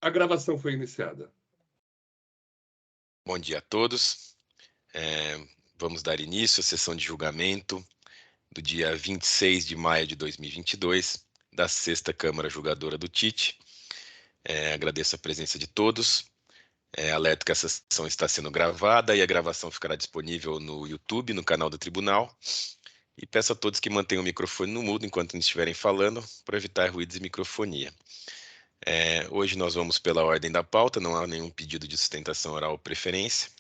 A gravação foi iniciada. Bom dia a todos. Vamos dar início à sessão de julgamento do dia 26 de maio de 2022, da 6ª Câmara Julgadora do TIT. Agradeço a presença de todos. Alerto que essa sessão está sendo gravada e a gravação ficará disponível no YouTube, no canal do Tribunal. E peço a todos que mantenham o microfone no mudo enquanto não estiverem falando, para evitar ruídos e microfonia. Hoje nós vamos pela ordem da pauta, não há nenhum pedido de sustentação oral ou preferência.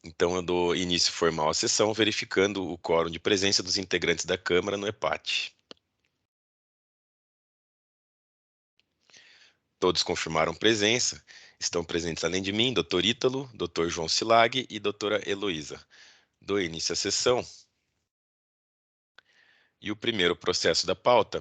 Então eu dou início formal à sessão, verificando o quórum de presença dos integrantes da Câmara no EPAT. Todos confirmaram presença. Estão presentes, além de mim, Dr. Ítalo, Dr. João Silag e doutora Heloísa. Dou início à sessão. E o primeiro processo da pauta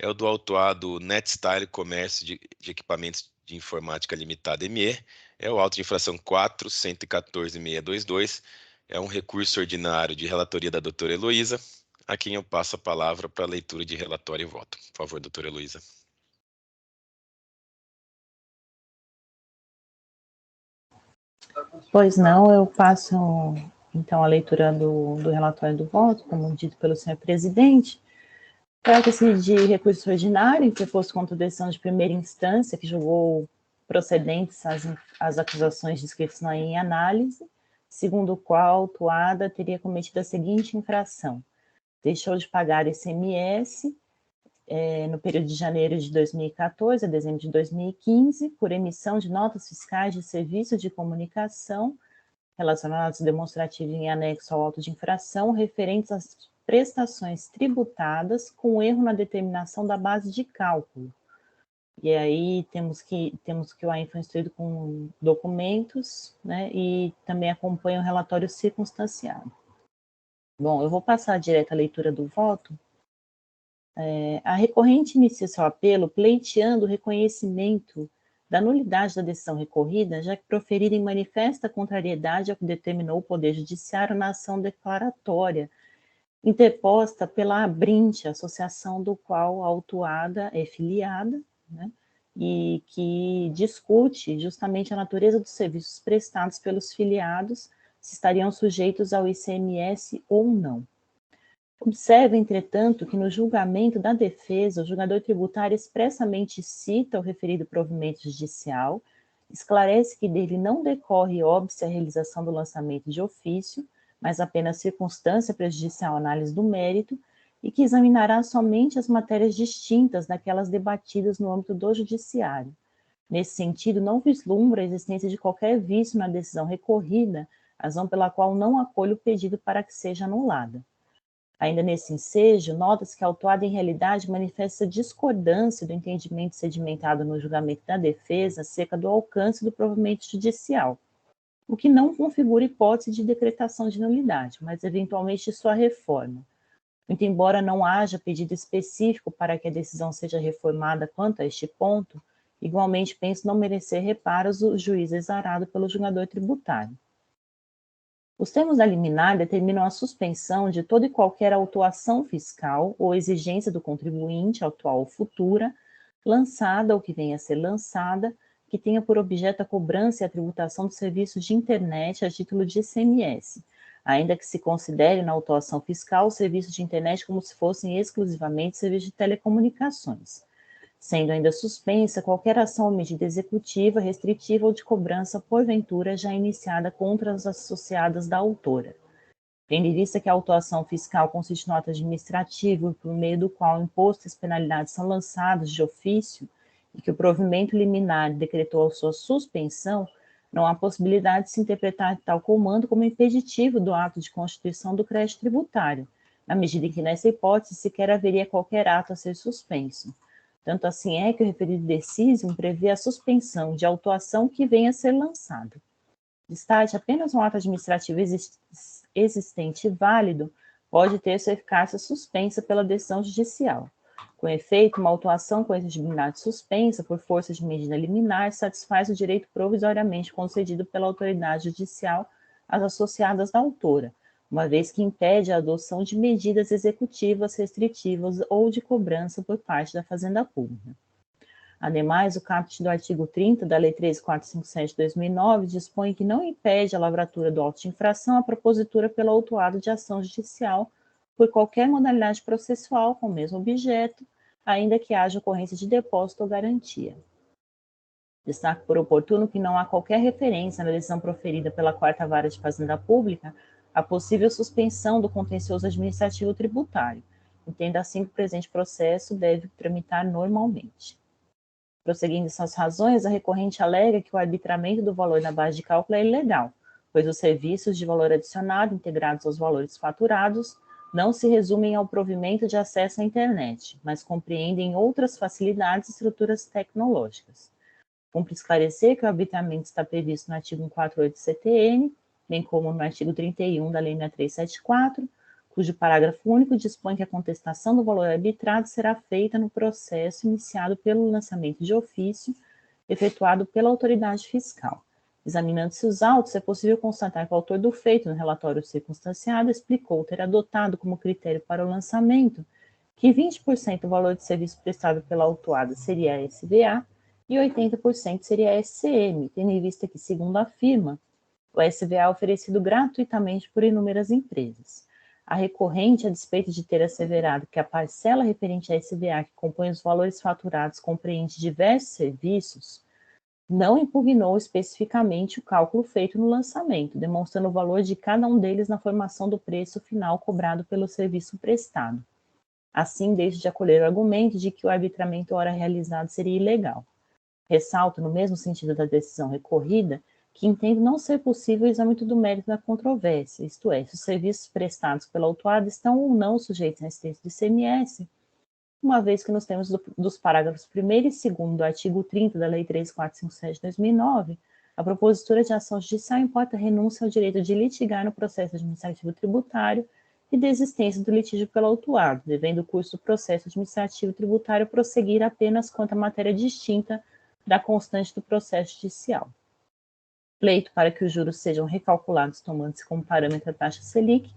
é o do autuado NetStyle Comércio de Equipamentos de Informática Limitada ME, é o auto de infração 4.114.622, é um recurso ordinário de relatoria da doutora Heloísa, a quem eu passo a palavra para a leitura de relatório e voto. Por favor, doutora Heloísa. Pois não, eu passo então a leitura do relatório do voto, como dito pelo senhor presidente. Trata-se de recurso ordinário interposto contra a decisão de primeira instância, que julgou procedentes as acusações descritas em análise, segundo o qual a autuada teria cometido a seguinte infração: deixou de pagar ICMS no período de janeiro de 2014 a dezembro de 2015, por emissão de notas fiscais de serviço de comunicação relacionados demonstrativos em anexo ao auto de infração, referentes às prestações tributadas com erro na determinação da base de cálculo. E aí temos que o AIN foi instruído com documentos, né, e também acompanha o relatório circunstanciado. Bom, eu vou passar direto à leitura do voto. A recorrente inicia seu apelo pleiteando o reconhecimento da nulidade da decisão recorrida, já que proferida em manifesta contrariedade ao que determinou o Poder Judiciário na ação declaratória, interposta pela Abrinte, associação do qual a autuada é filiada, né, e que discute justamente a natureza dos serviços prestados pelos filiados, se estariam sujeitos ao ICMS ou não. Observe, entretanto, que no julgamento da defesa, o julgador tributário expressamente cita o referido provimento judicial, esclarece que dele não decorre óbice a realização do lançamento de ofício, mas apenas circunstância prejudicial à análise do mérito, e que examinará somente as matérias distintas daquelas debatidas no âmbito do judiciário. Nesse sentido, não vislumbra a existência de qualquer vício na decisão recorrida, razão pela qual não acolhe o pedido para que seja anulada. Ainda nesse ensejo, nota-se que a autuada, em realidade, manifesta discordância do entendimento sedimentado no julgamento da defesa acerca do alcance do provimento judicial, o que não configura hipótese de decretação de nulidade, mas eventualmente sua reforma. Muito embora não haja pedido específico para que a decisão seja reformada quanto a este ponto, igualmente penso não merecer reparos o juiz exarado pelo julgador tributário. Os termos da liminar determinam a suspensão de toda e qualquer autuação fiscal ou exigência do contribuinte, atual ou futura, lançada ou que venha a ser lançada, que tenha por objeto a cobrança e a tributação de serviços de internet a título de ICMS, ainda que se considere na autuação fiscal os serviços de internet como se fossem exclusivamente serviços de telecomunicações, sendo ainda suspensa qualquer ação ou medida executiva, restritiva ou de cobrança, porventura, já iniciada contra as associadas da autora. Tendo em vista que a autuação fiscal consiste no ato administrativo por meio do qual o imposto e as penalidades são lançados de ofício e que o provimento liminar decretou a sua suspensão, não há possibilidade de se interpretar tal comando como impeditivo do ato de constituição do crédito tributário, na medida em que, nessa hipótese, sequer haveria qualquer ato a ser suspenso. Tanto assim é que o referido decisium prevê a suspensão de autuação que venha a ser lançada. Destaque, apenas um ato administrativo existente e válido pode ter sua eficácia suspensa pela decisão judicial. Com efeito, uma autuação com exigibilidade suspensa por força de medida liminar satisfaz o direito provisoriamente concedido pela autoridade judicial às associadas da autora, uma vez que impede a adoção de medidas executivas restritivas ou de cobrança por parte da Fazenda Pública. Ademais, o caput do artigo 30 da Lei 13.457 de 2009 dispõe que não impede a lavratura do auto de infração a propositura pelo autuado de ação judicial por qualquer modalidade processual com o mesmo objeto, ainda que haja ocorrência de depósito ou garantia. Destaco por oportuno que não há qualquer referência na decisão proferida pela Quarta Vara de Fazenda Pública à possível suspensão do contencioso administrativo tributário. Entenda assim que o presente processo deve tramitar normalmente. Prosseguindo essas razões, a recorrente alega que o arbitramento do valor na base de cálculo é ilegal, pois os serviços de valor adicionado integrados aos valores faturados não se resumem ao provimento de acesso à internet, mas compreendem outras facilidades e estruturas tecnológicas. Cumpre esclarecer que o arbitramento está previsto no artigo 148 do CTN, bem como no artigo 31 da Lei 6374, cujo parágrafo único dispõe que a contestação do valor arbitrado será feita no processo iniciado pelo lançamento de ofício efetuado pela autoridade fiscal. Examinando-se os autos, é possível constatar que o autor do feito no relatório circunstanciado explicou ter adotado como critério para o lançamento que 20% do valor de serviço prestado pela autuada seria a SVA e 80% seria a SCM, tendo em vista que, segundo afirma, o SVA é oferecido gratuitamente por inúmeras empresas. A recorrente, a despeito de ter asseverado que a parcela referente à SVA que compõe os valores faturados compreende diversos serviços, não impugnou especificamente o cálculo feito no lançamento, demonstrando o valor de cada um deles na formação do preço final cobrado pelo serviço prestado. Assim, deixa de acolher o argumento de que o arbitramento ora realizado seria ilegal. Ressalto, no mesmo sentido da decisão recorrida, que entendo não ser possível o exame do mérito da controvérsia, isto é, se os serviços prestados pela autuada estão ou não sujeitos à incidência do ICMS, uma vez que nos termos dos parágrafos 1º e 2º do artigo 30 da Lei 3457 de 2009, a propositura de ação judicial importa renúncia ao direito de litigar no processo administrativo tributário e desistência do litígio pelo autuado, devendo o curso do processo administrativo tributário prosseguir apenas quanto à matéria distinta da constante do processo judicial. Pleito para que os juros sejam recalculados tomando-se como parâmetro a taxa Selic,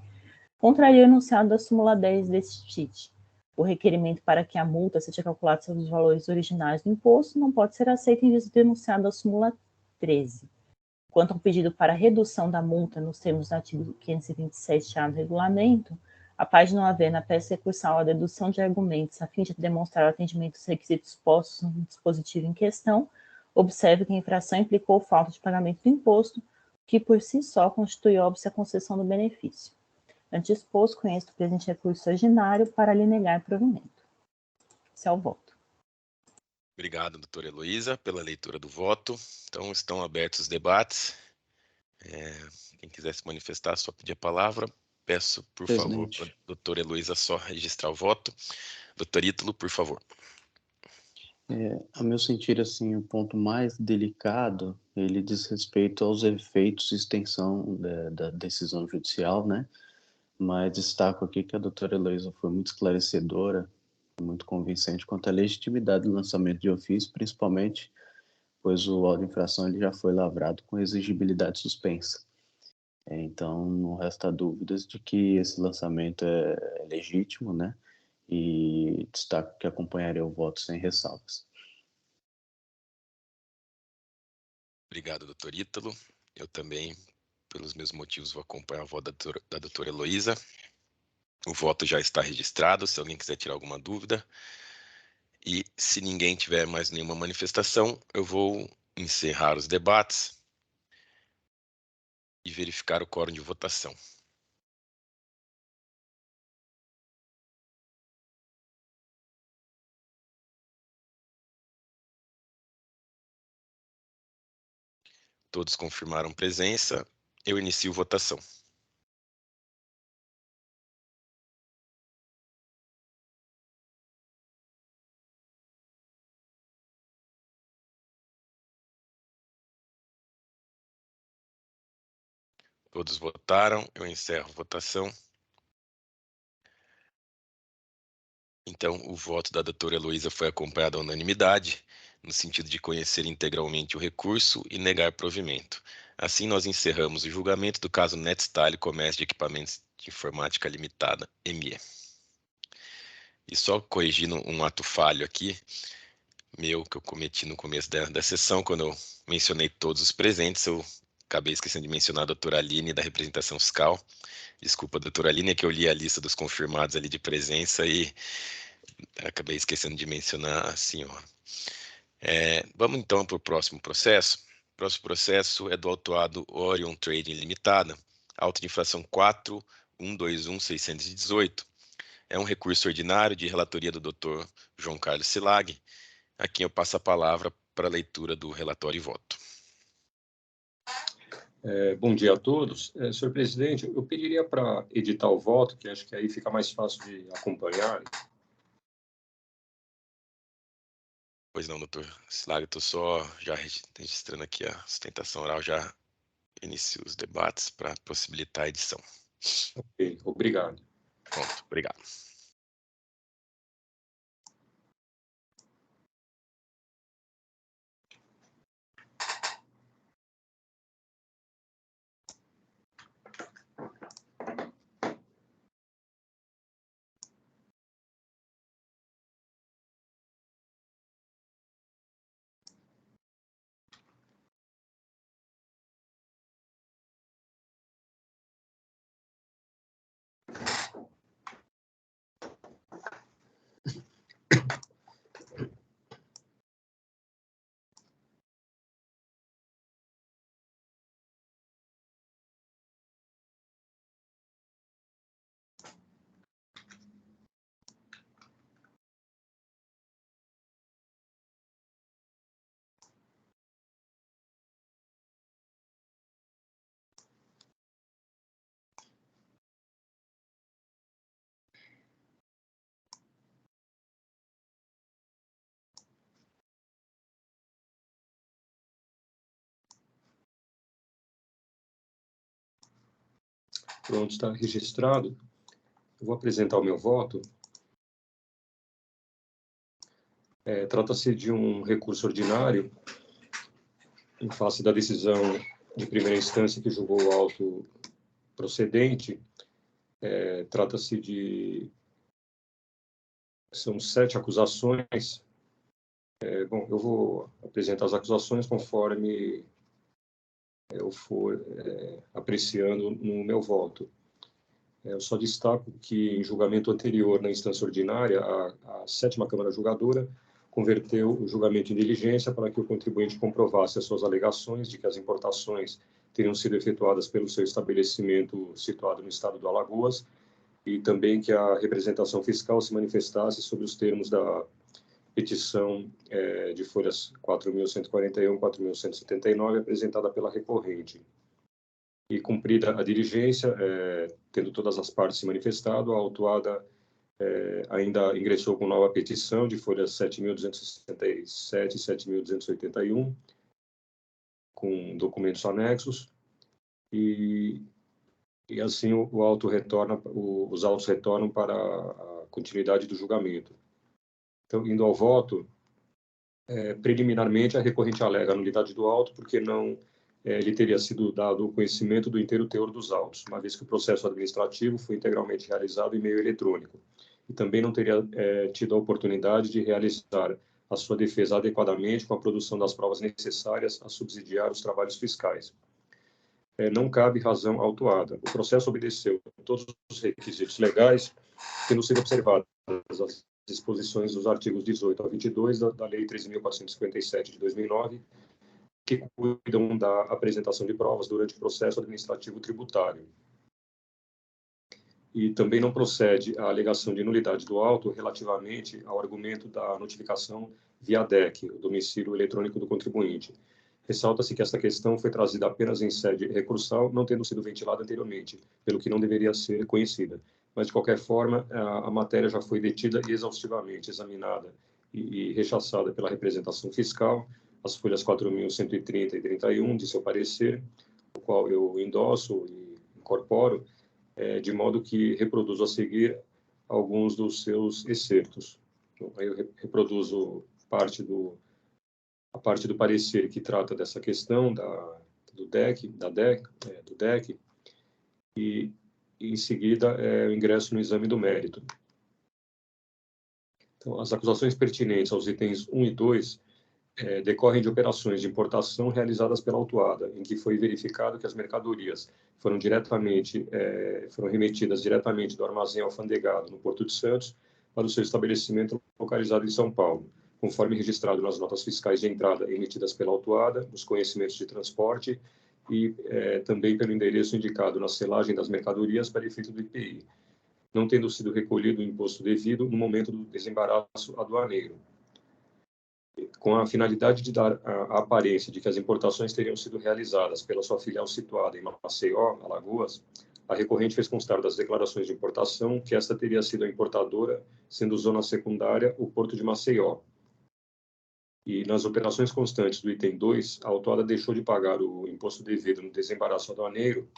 contraria o enunciado da súmula 10 deste TIT. O requerimento para que a multa seja calculada sobre os valores originais do imposto não pode ser aceito em vista do enunciado da súmula 13. Quanto ao pedido para redução da multa nos termos do artigo 527A do regulamento, após não haver na peça recursal a dedução de argumentos a fim de demonstrar o atendimento dos requisitos postos no dispositivo em questão, observe que a infração implicou falta de pagamento do imposto, que por si só constitui óbice a concessão do benefício. Ante exposto, conheço o presente recurso ordinário para lhe negar provimento. Esse é o voto. Obrigado, doutora Heloísa, pela leitura do voto. Então, estão abertos os debates. Quem quiser se manifestar, só pedir a palavra. Peço, por favor, para a doutora Heloísa só registrar o voto. Doutor Ítalo, por favor. A meu sentir, assim, o ponto mais delicado, ele diz respeito aos efeitos e extensão da decisão judicial, né? Mas destaco aqui que a doutora Heloísa foi muito esclarecedora, muito convincente quanto à legitimidade do lançamento de ofício, principalmente pois o auto de infração ele já foi lavrado com exigibilidade suspensa. Então, não resta dúvidas de que esse lançamento é legítimo, né? E destaco que acompanharia o voto sem ressalvas. Obrigado, doutor Ítalo. Eu também, pelos meus motivos, vou acompanhar o voto da doutora Heloísa. O voto já está registrado, se alguém quiser tirar alguma dúvida. E se ninguém tiver mais nenhuma manifestação, eu vou encerrar os debates e verificar o quórum de votação. Todos confirmaram presença. Eu inicio votação. Todos votaram, eu encerro a votação. Então, o voto da doutora Heloísa foi acompanhado à unanimidade, no sentido de conhecer integralmente o recurso e negar provimento. Assim, nós encerramos o julgamento do caso Netstyle Comércio de Equipamentos de Informática Limitada, ME. E só corrigindo um ato falho aqui, meu que eu cometi no começo da sessão, quando eu mencionei todos os presentes, eu acabei esquecendo de mencionar a doutora Aline da representação fiscal. Desculpa, doutora Aline, é que eu li a lista dos confirmados ali de presença e acabei esquecendo de mencionar a senhora. Vamos então para o próximo processo. O próximo processo é do autuado Orion Trading Limitada, auto de infração 4.121.618. É um recurso ordinário de relatoria do Dr. João Carlos Silag, a quem eu passo a palavra para a leitura do relatório e voto. Bom dia a todos. Senhor presidente, eu pediria para editar o voto, que acho que aí fica mais fácil de acompanhar. Pois não, doutor Silag, estou só já registrando aqui a sustentação oral, já inicio os debates para possibilitar a edição. Ok, obrigado. Pronto, obrigado. Pronto, está registrado. Eu vou apresentar o meu voto. Trata-se de um recurso ordinário em face da decisão de primeira instância que julgou o auto procedente. Trata-se de... São 7 acusações. Bom, eu vou apresentar as acusações conforme eu for apreciando no meu voto. Eu só destaco que, em julgamento anterior, na instância ordinária, a 7ª Câmara Julgadora converteu o julgamento em diligência para que o contribuinte comprovasse as suas alegações de que as importações teriam sido efetuadas pelo seu estabelecimento situado no estado do Alagoas e também que a representação fiscal se manifestasse sobre os termos da petição de folhas 4.141 e 4.179 apresentada pela recorrente. E cumprida a diligência, tendo todas as partes se manifestado, a autuada ainda ingressou com nova petição de folhas 7.267 e 7.281, com documentos anexos, e assim o auto retorna, os autos retornam para a continuidade do julgamento. Então, indo ao voto, preliminarmente a recorrente alega a nulidade do auto porque não lhe teria sido dado o conhecimento do inteiro teor dos autos, uma vez que o processo administrativo foi integralmente realizado em meio eletrônico, e também não teria tido a oportunidade de realizar a sua defesa adequadamente com a produção das provas necessárias a subsidiar os trabalhos fiscais. Não cabe razão autuada. O processo obedeceu todos os requisitos legais, tendo sido observadas as disposições dos artigos 18 a 22 da Lei 13.457 de 2009, que cuidam da apresentação de provas durante o processo administrativo tributário. E também não procede a alegação de nulidade do auto relativamente ao argumento da notificação via DEC, o domicílio eletrônico do contribuinte. Ressalta-se que esta questão foi trazida apenas em sede recursal, não tendo sido ventilada anteriormente, pelo que não deveria ser conhecida. Mas, de qualquer forma, a matéria já foi detida e exaustivamente examinada e rechaçada pela representação fiscal, as folhas 4.130 e 31 de seu parecer, o qual eu endosso e incorporo, de modo que reproduzo a seguir alguns dos seus excertos. Então, aí eu reproduzo a parte do parecer que trata dessa questão do DEC, e em seguida eu ingresso no exame do mérito. Então, as acusações pertinentes aos itens 1 e 2 decorrem de operações de importação realizadas pela autuada, em que foi verificado que as mercadorias foram remetidas diretamente do armazém alfandegado no Porto de Santos para o seu estabelecimento localizado em São Paulo, conforme registrado nas notas fiscais de entrada emitidas pela autuada, nos conhecimentos de transporte e também pelo endereço indicado na selagem das mercadorias para efeito do IPI, não tendo sido recolhido o imposto devido no momento do desembaraço aduaneiro, com a finalidade de dar a aparência de que as importações teriam sido realizadas pela sua filial situada em Maceió, Alagoas. A recorrente fez constar das declarações de importação que esta teria sido a importadora, sendo zona secundária o Porto de Maceió. E nas operações constantes do item 2, a autuada deixou de pagar o imposto devido no desembaraço aduaneiro,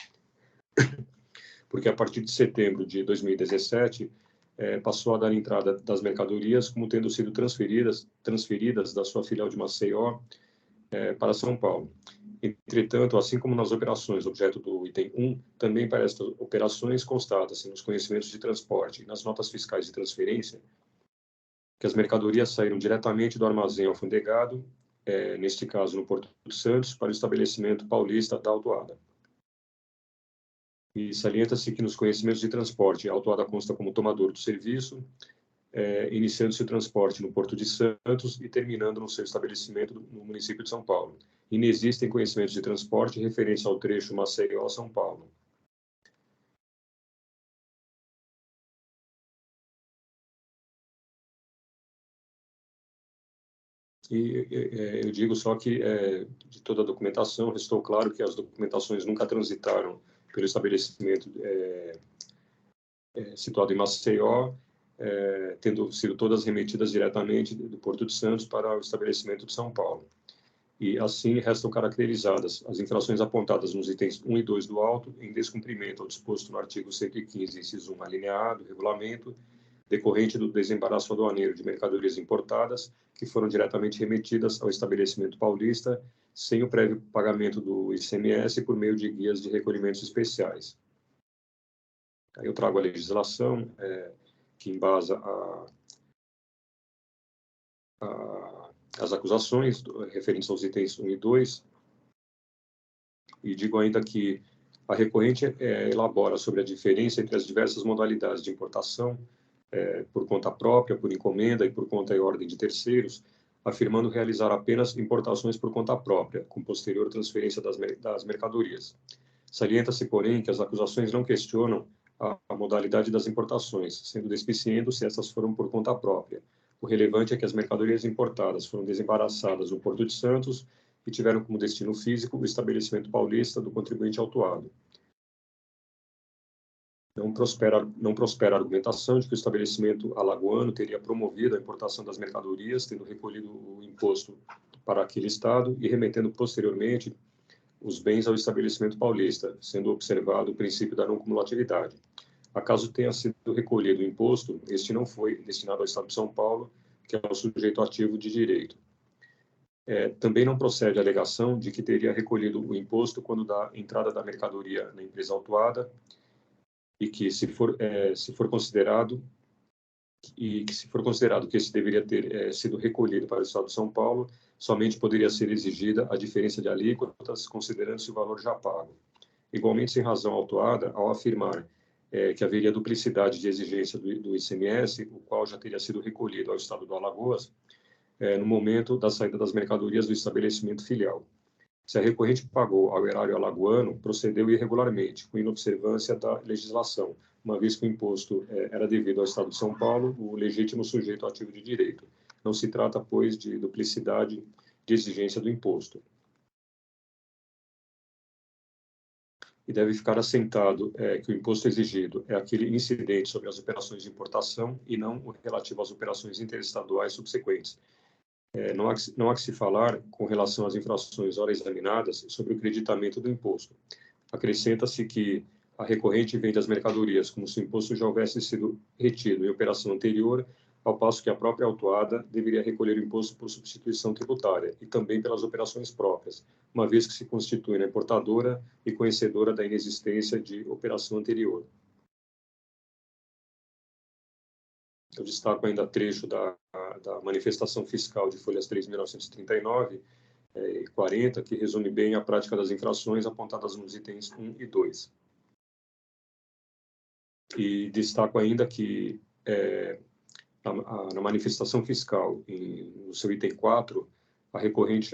porque a partir de setembro de 2017, passou a dar entrada das mercadorias como tendo sido transferidas da sua filial de Maceió para São Paulo. Entretanto, assim como nas operações objeto do item 1, também para estas operações constata-se nos conhecimentos de transporte e nas notas fiscais de transferência que as mercadorias saíram diretamente do armazém alfandegado, neste caso no Porto de Santos, para o estabelecimento paulista da autuada. E salienta-se que nos conhecimentos de transporte, a autuada consta como tomador do serviço, iniciando-se o transporte no Porto de Santos e terminando no seu estabelecimento no município de São Paulo. Inexistem conhecimentos de transporte referentes ao trecho Maceió-São Paulo. E eu digo só que, de toda a documentação, restou claro que as documentações nunca transitaram pelo estabelecimento situado em Maceió, tendo sido todas remetidas diretamente do Porto de Santos para o estabelecimento de São Paulo. E, assim, restam caracterizadas as infrações apontadas nos itens 1 e 2 do auto em descumprimento ao disposto no artigo 115, inciso 1, alinear do regulamento, decorrente do desembaraço aduaneiro de mercadorias importadas que foram diretamente remetidas ao estabelecimento paulista sem o prévio pagamento do ICMS por meio de guias de recolhimentos especiais. Aí eu trago a legislação que embasa as acusações referentes aos itens 1 e 2, e digo ainda que a recorrente elabora sobre a diferença entre as diversas modalidades de importação, por conta própria, por encomenda e por conta e ordem de terceiros, afirmando realizar apenas importações por conta própria, com posterior transferência das mercadorias. Salienta-se, porém, que as acusações não questionam a modalidade das importações, sendo despiciendo se essas foram por conta própria. O relevante é que as mercadorias importadas foram desembaraçadas no Porto de Santos e tiveram como destino físico o estabelecimento paulista do contribuinte autuado. Não prospera a argumentação de que o estabelecimento alagoano teria promovido a importação das mercadorias, tendo recolhido o imposto para aquele estado e remetendo posteriormente os bens ao estabelecimento paulista, sendo observado o princípio da não cumulatividade. Acaso tenha sido recolhido o imposto, este não foi destinado ao Estado de São Paulo, que é o sujeito ativo de direito. Também não procede a alegação de que teria recolhido o imposto quando da entrada da mercadoria na empresa autuada, e que se for considerado que esse deveria ter sido recolhido para o Estado de São Paulo, somente poderia ser exigida a diferença de alíquotas, considerando-se o valor já pago. Igualmente, sem razão autuada, ao afirmar que haveria duplicidade de exigência do ICMS, o qual já teria sido recolhido ao Estado do Alagoas, no momento da saída das mercadorias do estabelecimento filial. Se a recorrente pagou ao erário alagoano, procedeu irregularmente, com inobservância da legislação, uma vez que o imposto era devido ao Estado de São Paulo, o legítimo sujeito ativo de direito. Não se trata, pois, de duplicidade de exigência do imposto. E deve ficar assentado que o imposto exigido é aquele incidente sobre as operações de importação e não o relativo às operações interestaduais subsequentes. Não há que se falar, com relação às infrações ora examinadas, sobre o creditamento do imposto. Acrescenta-se que a recorrente vende as mercadorias como se o imposto já houvesse sido retido em operação anterior, ao passo que a própria autuada deveria recolher o imposto por substituição tributária e também pelas operações próprias, uma vez que se constitui na importadora e conhecedora da inexistência de operação anterior. Eu destaco ainda trecho da manifestação fiscal de folhas 3.939 e 40, que resume bem a prática das infrações apontadas nos itens 1 e 2. E destaco ainda que na manifestação fiscal, no seu item 4, a recorrente...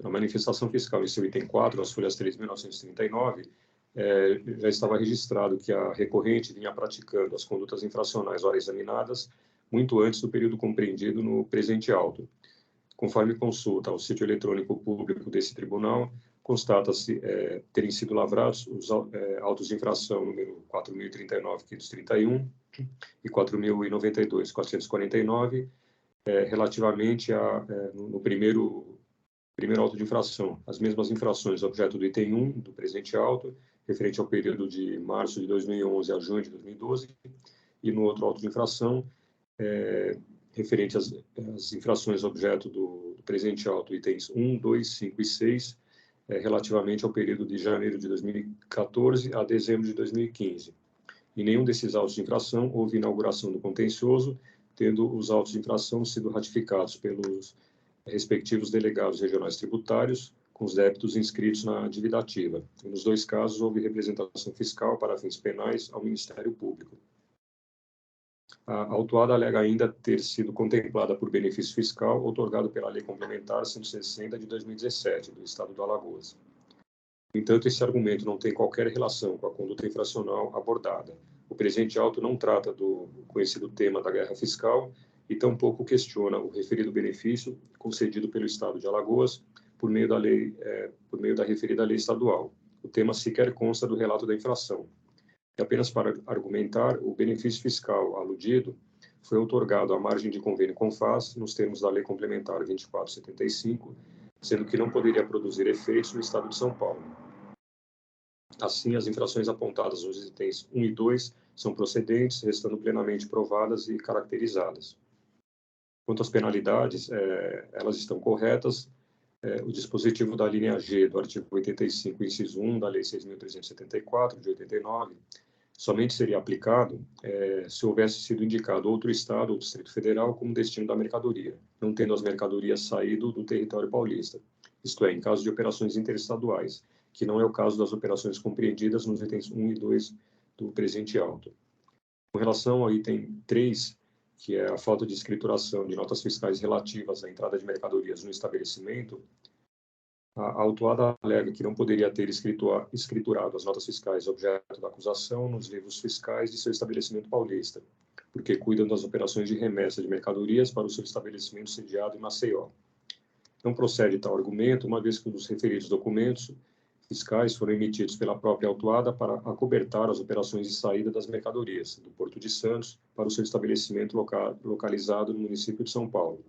na manifestação fiscal, em seu item 4, as folhas 3.939, já estava registrado que a recorrente vinha praticando as condutas infracionais ora examinadas muito antes do período compreendido no presente auto. Conforme consulta ao sítio eletrônico público desse tribunal, constata-se terem sido lavrados os autos de infração número 4.039, 531 e 4.092, 449, relativamente no primeiro auto de infração, as mesmas infrações objeto do item 1 do presente auto, referente ao período de março de 2011 a junho de 2012, e no outro auto de infração, referente às infrações objeto do presente auto, itens 1, 2, 5 e 6, relativamente ao período de janeiro de 2014 a dezembro de 2015. Em nenhum desses autos de infração houve inauguração do contencioso, tendo os autos de infração sido ratificados pelos respectivos delegados regionais tributários, com os débitos inscritos na dívida ativa. E nos dois casos, houve representação fiscal para fins penais ao Ministério Público. A autuada alega ainda ter sido contemplada por benefício fiscal outorgado pela Lei Complementar 160 de 2017, do Estado do Alagoas. No entanto, esse argumento não tem qualquer relação com a conduta infracional abordada. O presente auto não trata do conhecido tema da guerra fiscal e tampouco questiona o referido benefício concedido pelo Estado de Alagoas por meio da referida lei estadual. O tema sequer consta do relato da infração. E apenas para argumentar, o benefício fiscal aludido foi outorgado à margem de convênio CONFAS nos termos da Lei Complementar 2475, sendo que não poderia produzir efeitos no Estado de São Paulo. Assim, as infrações apontadas nos itens 1 e 2 são procedentes, restando plenamente provadas e caracterizadas. Quanto às penalidades, elas estão corretas. O dispositivo da linha G do artigo 85, inciso 1 da Lei 6.374, de 89, somente seria aplicado se houvesse sido indicado outro Estado ou Distrito Federal como destino da mercadoria, não tendo as mercadorias saído do território paulista, isto é, em caso de operações interestaduais, que não é o caso das operações compreendidas nos itens 1 e 2 do presente auto. Com relação ao item 3, que é a falta de escrituração de notas fiscais relativas à entrada de mercadorias no estabelecimento, a autuada alega que não poderia ter escriturado as notas fiscais objeto da acusação nos livros fiscais de seu estabelecimento paulista, porque cuidam das operações de remessa de mercadorias para o seu estabelecimento sediado em Maceió. Não procede tal argumento, uma vez que os referidos documentos fiscais foram emitidos pela própria autuada para acobertar as operações de saída das mercadorias do Porto de Santos para o seu estabelecimento localizado no município de São Paulo.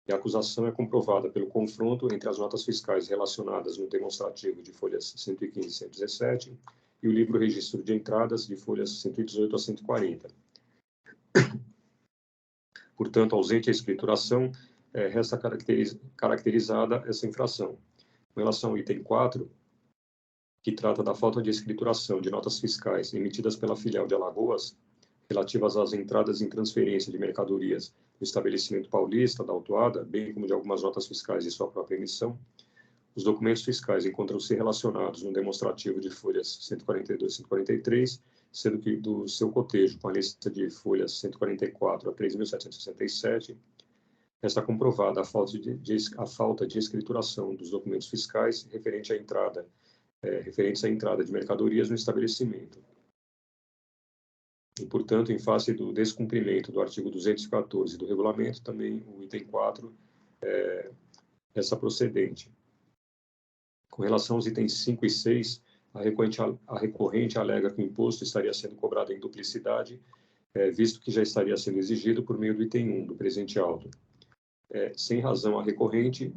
E a acusação é comprovada pelo confronto entre as notas fiscais relacionadas no demonstrativo de folhas 115 e 117 e o livro registro de entradas de folhas 118 a 140. Portanto, ausente a escrituração, resta caracterizada essa infração. Com relação ao item 4, que trata da falta de escrituração de notas fiscais emitidas pela filial de Alagoas, relativas às entradas em transferência de mercadorias do estabelecimento paulista da autuada, bem como de algumas notas fiscais de sua própria emissão, os documentos fiscais encontram-se relacionados no demonstrativo de folhas 142 e 143, sendo que do seu cotejo, com a lista de folhas 144 a 3.767, está comprovada a falta de escrituração dos documentos fiscais referentes à entrada de mercadorias no estabelecimento. E, portanto, em face do descumprimento do artigo 214 do regulamento, também o item 4 essa procedente. Com relação aos itens 5 e 6, a recorrente alega que o imposto estaria sendo cobrado em duplicidade, visto que já estaria sendo exigido por meio do item 1 do presente auto. Sem razão a recorrente,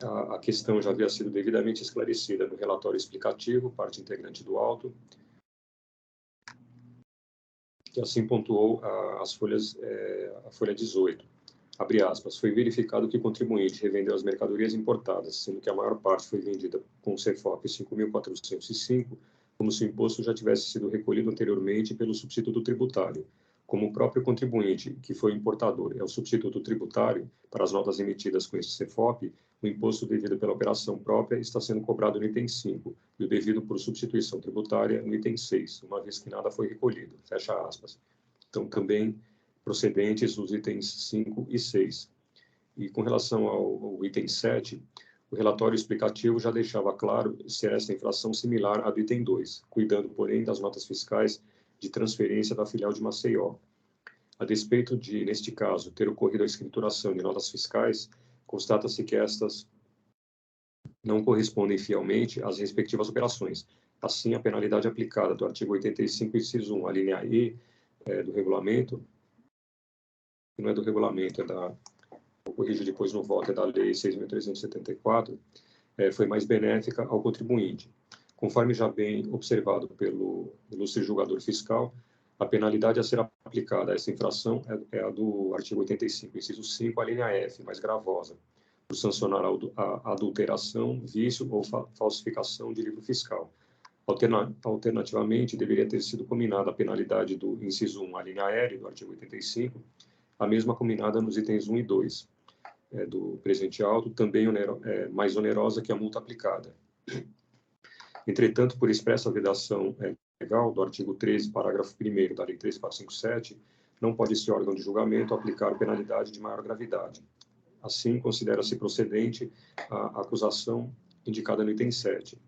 a questão já havia sido devidamente esclarecida no relatório explicativo, parte integrante do auto, que assim pontuou a folha 18. Abre aspas, foi verificado que o contribuinte revendeu as mercadorias importadas, sendo que a maior parte foi vendida com o CFOP 5.405, como se o imposto já tivesse sido recolhido anteriormente pelo substituto tributário. Como o próprio contribuinte, que foi importador, é o substituto tributário para as notas emitidas com este CFOP, o imposto devido pela operação própria está sendo cobrado no item 5 e o devido por substituição tributária no item 6, uma vez que nada foi recolhido. Fecha aspas. Então, também procedentes os itens 5 e 6. E com relação ao item 7, o relatório explicativo já deixava claro ser essa infração similar à do item 2, cuidando, porém, das notas fiscais de transferência da filial de Maceió. A despeito de, neste caso, ter ocorrido a escrituração de notas fiscais, constata-se que estas não correspondem fielmente às respectivas operações. Assim, a penalidade aplicada do artigo 85, inciso 1, a linha E do regulamento, que não é do regulamento, vou corrigir depois no voto, é da Lei 6.374, foi mais benéfica ao contribuinte. Conforme já bem observado pelo ilustre julgador fiscal, a penalidade a ser aplicada a essa infração é a do artigo 85, inciso 5, a linha F, mais gravosa, por sancionar a adulteração, vício ou falsificação de livro fiscal. Alternativamente, deveria ter sido combinada a penalidade do inciso 1, a linha L, do artigo 85, a mesma combinada nos itens 1 e 2 do presente auto, também mais onerosa que a multa aplicada. Entretanto, por expressa vedação legal do artigo 13, parágrafo 1º da Lei 3.457, não pode esse órgão de julgamento aplicar penalidade de maior gravidade. Assim, considera-se procedente a acusação indicada no item 7.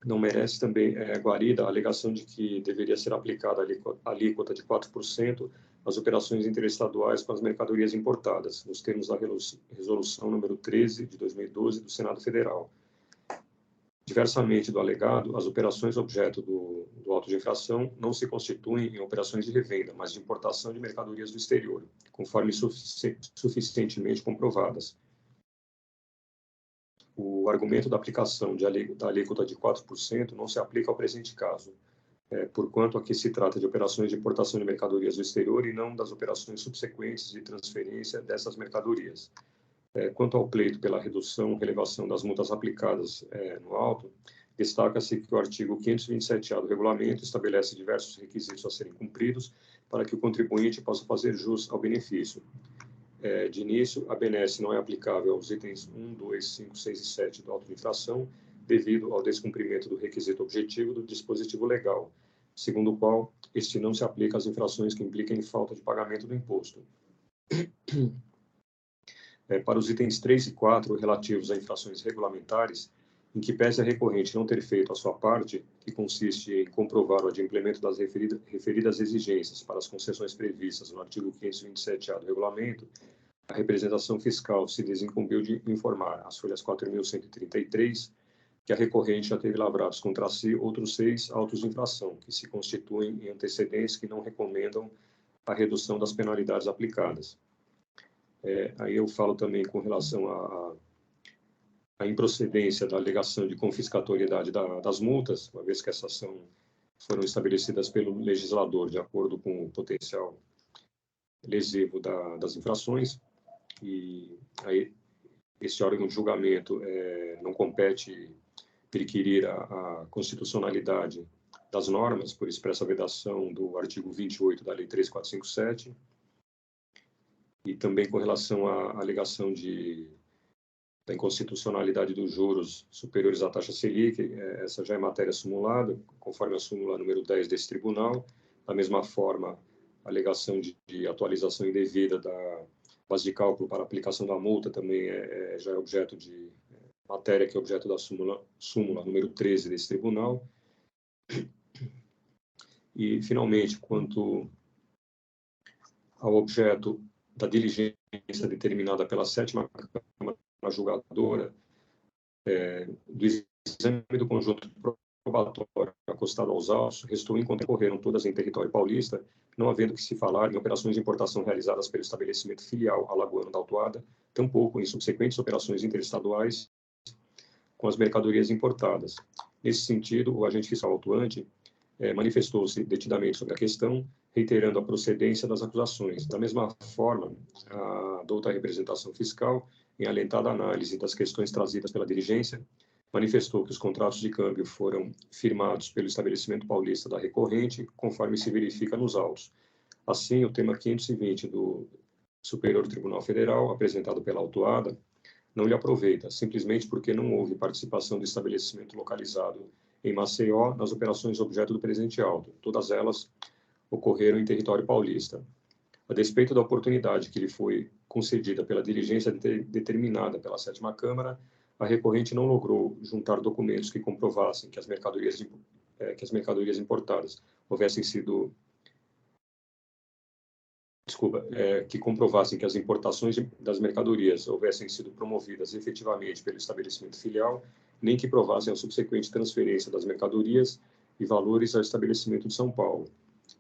Não merece também guarida a alegação de que deveria ser aplicada a alíquota de 4% às operações interestaduais com as mercadorias importadas, nos termos da resolução número 13 de 2012 do Senado Federal. Diversamente do alegado, as operações objeto do auto de infração não se constituem em operações de revenda, mas de importação de mercadorias do exterior, conforme suficientemente comprovadas. O argumento da aplicação da alíquota de 4% não se aplica ao presente caso, porquanto aqui se trata de operações de importação de mercadorias do exterior e não das operações subsequentes de transferência dessas mercadorias. Quanto ao pleito pela redução ou relevação das multas aplicadas no auto, destaca-se que o artigo 527-A do regulamento estabelece diversos requisitos a serem cumpridos para que o contribuinte possa fazer jus ao benefício. De início, a benesse não é aplicável aos itens 1, 2, 5, 6 e 7 do auto de infração, devido ao descumprimento do requisito objetivo do dispositivo legal, segundo o qual este não se aplica às infrações que impliquem falta de pagamento do imposto. Para os itens 3 e 4, relativos a infrações regulamentares, em que pese a recorrente não ter feito a sua parte, que consiste em comprovar o adimplemento das referidas exigências para as concessões previstas no artigo 527-A do regulamento, a representação fiscal se desincumbiu de informar, às folhas 4.133, que a recorrente já teve lavrados contra si outros 6 autos de infração, que se constituem em antecedentes que não recomendam a redução das penalidades aplicadas. Aí eu falo também com relação à improcedência da alegação de confiscatoriedade das multas, uma vez que essas foram estabelecidas pelo legislador de acordo com o potencial lesivo das infrações, e aí esse órgão de julgamento não compete perquirir a constitucionalidade das normas, por expressa vedação do artigo 28 da Lei 3.457, e também com relação à alegação da inconstitucionalidade dos juros superiores à taxa Selic, essa já é matéria simulada, conforme a súmula número 10 desse tribunal. Da mesma forma, a alegação de atualização indevida da base de cálculo para aplicação da multa também já é objeto de matéria que é objeto da súmula número 13 desse tribunal. E, finalmente, quanto ao objeto da diligência determinada pela 7ª Câmara julgadora, do exame do conjunto probatório acostado aos autos, restou enquanto ocorreram todas em território paulista, não havendo que se falar em operações de importação realizadas pelo estabelecimento filial alagoano da autuada, tampouco em subsequentes operações interestaduais com as mercadorias importadas. Nesse sentido, o agente fiscal autuante manifestou-se detidamente sobre a questão, reiterando a procedência das acusações. Da mesma forma, a douta representação fiscal, em alentada análise das questões trazidas pela diligência, manifestou que os contratos de câmbio foram firmados pelo estabelecimento paulista da recorrente, conforme se verifica nos autos. Assim, o tema 520 do Superior Tribunal Federal, apresentado pela autuada, não lhe aproveita, simplesmente porque não houve participação do estabelecimento localizado em Maceió nas operações objeto do presente auto. Todas elas ocorreram em território paulista. A despeito da oportunidade que lhe foi concedida pela diligência determinada pela 7ª Câmara, a recorrente não logrou juntar documentos que comprovassem que as mercadorias importadas houvessem sido que comprovassem que as importações das mercadorias houvessem sido promovidas efetivamente pelo estabelecimento filial, nem que provassem a subsequente transferência das mercadorias e valores ao estabelecimento de São Paulo.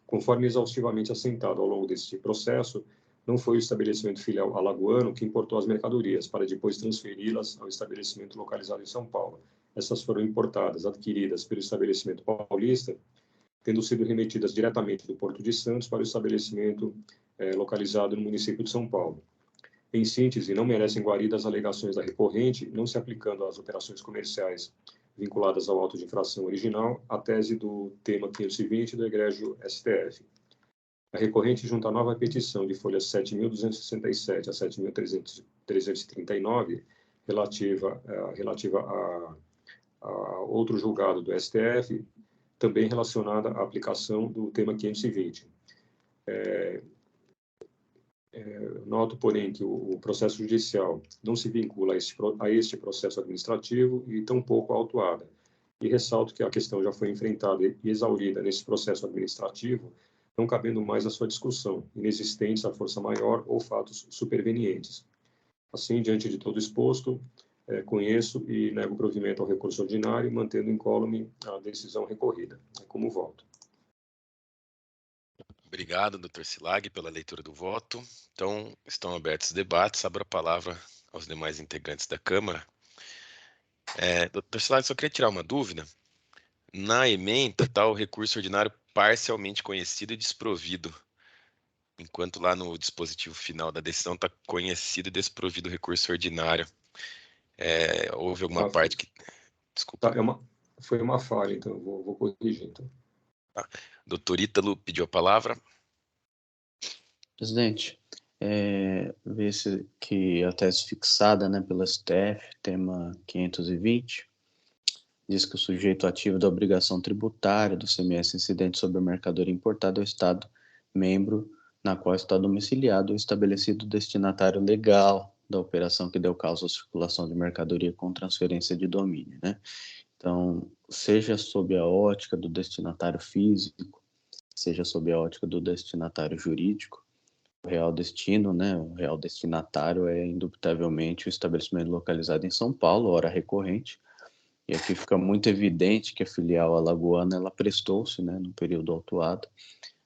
Conforme exaustivamente assentado ao longo deste processo, não foi o estabelecimento filial alagoano que importou as mercadorias, para depois transferi-las ao estabelecimento localizado em São Paulo. Essas foram importadas, adquiridas pelo estabelecimento paulista, tendo sido remetidas diretamente do Porto de Santos para o estabelecimento localizado no município de São Paulo. Em síntese, não merecem guarida as alegações da recorrente, não se aplicando às operações comerciais vinculadas ao auto de infração original, a tese do tema 520 do egrégio STF. A recorrente junta a nova petição de folhas 7.267 a 7.339, relativa a outro julgado do STF, também relacionada à aplicação do tema 520. Noto, porém, que o processo judicial não se vincula a este processo administrativo e tampouco à autuada. E ressalto que a questão já foi enfrentada e exaurida nesse processo administrativo, não cabendo mais a sua discussão, inexistentes a força maior ou fatos supervenientes. Assim, diante de todo exposto, conheço e nego provimento ao recurso ordinário, mantendo incólume a decisão recorrida. É como voto. Obrigado, Dr. Silag, pela leitura do voto. Então, estão abertos os debates. Abro a palavra aos demais integrantes da Câmara. Dr. Silag, só queria tirar uma dúvida. Na ementa está o recurso ordinário parcialmente conhecido e desprovido, enquanto lá no dispositivo final da decisão está conhecido e desprovido o recurso ordinário. Houve alguma parte que... Desculpa. Tá, foi uma falha, então eu vou corrigir. Então. Doutor Ítalo pediu a palavra. Presidente, vê-se que a tese fixada, né, pelo STF, tema 520, diz que o sujeito ativo da obrigação tributária do CMS incidente sobre a mercadoria importada é o Estado membro na qual está domiciliado ou estabelecido o destinatário legal da operação que deu causa à circulação de mercadoria com transferência de domínio, né? Então, seja sob a ótica do destinatário físico, seja sob a ótica do destinatário jurídico, o real destino, né, o real destinatário é indubitavelmente o estabelecimento localizado em São Paulo, hora recorrente, e aqui fica muito evidente que a filial alagoana ela prestou-se, né, no período autuado,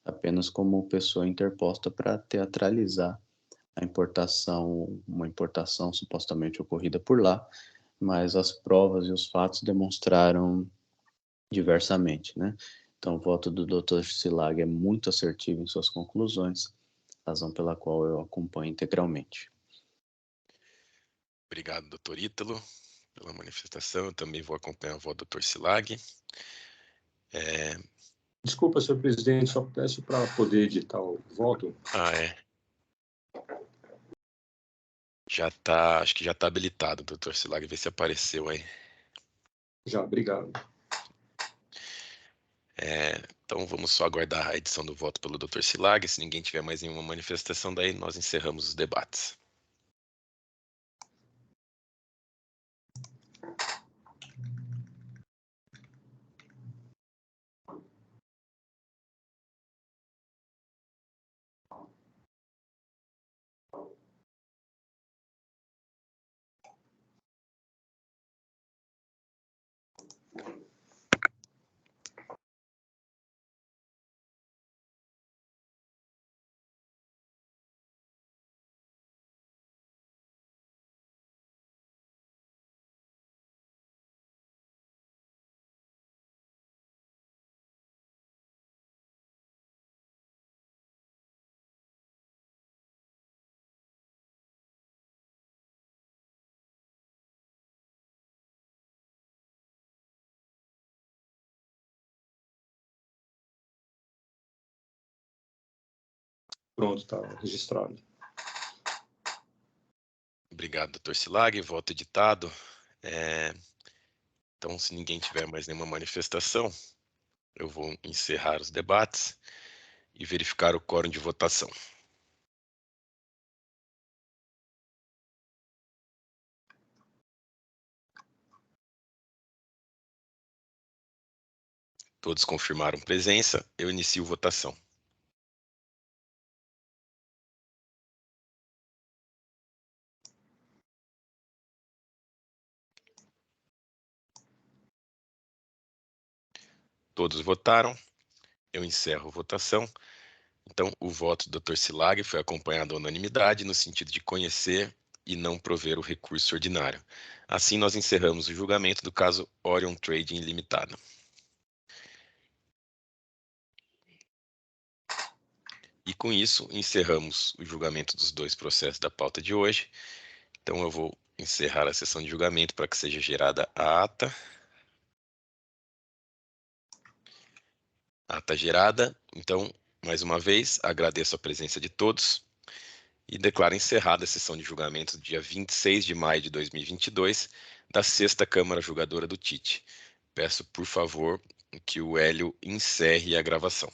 apenas como pessoa interposta para teatralizar a importação, uma importação supostamente ocorrida por lá, mas as provas e os fatos demonstraram diversamente, né? Então, o voto do Dr. Silag é muito assertivo em suas conclusões, razão pela qual eu acompanho integralmente. Obrigado, doutor Ítalo, pela manifestação. Eu também vou acompanhar o voto do Dr. Silag. Desculpa, senhor presidente, só peço para poder editar o voto. Acho que já está habilitado, doutor Silag, vê se apareceu aí. Já, obrigado. Então vamos só aguardar a edição do voto pelo Dr. Silag. Se ninguém tiver mais nenhuma manifestação daí, nós encerramos os debates. Pronto, está registrado. Obrigado, doutor Silag. Voto editado. Então, se ninguém tiver mais nenhuma manifestação, eu vou encerrar os debates e verificar o quórum de votação. Todos confirmaram presença. Eu inicio votação. Todos votaram. Eu encerro a votação. Então, o voto do Dr. Silag foi acompanhado à unanimidade no sentido de conhecer e não prover o recurso ordinário. Assim, nós encerramos o julgamento do caso Orion Trading Limitada. E com isso, encerramos o julgamento dos 2 processos da pauta de hoje. Então, eu vou encerrar a sessão de julgamento para que seja gerada a ata. Ata gerada. Então, mais uma vez, agradeço a presença de todos e declaro encerrada a sessão de julgamento do dia 26 de maio de 2022 da 6ª Câmara Julgadora do TIT. Peço, por favor, que o Hélio encerre a gravação.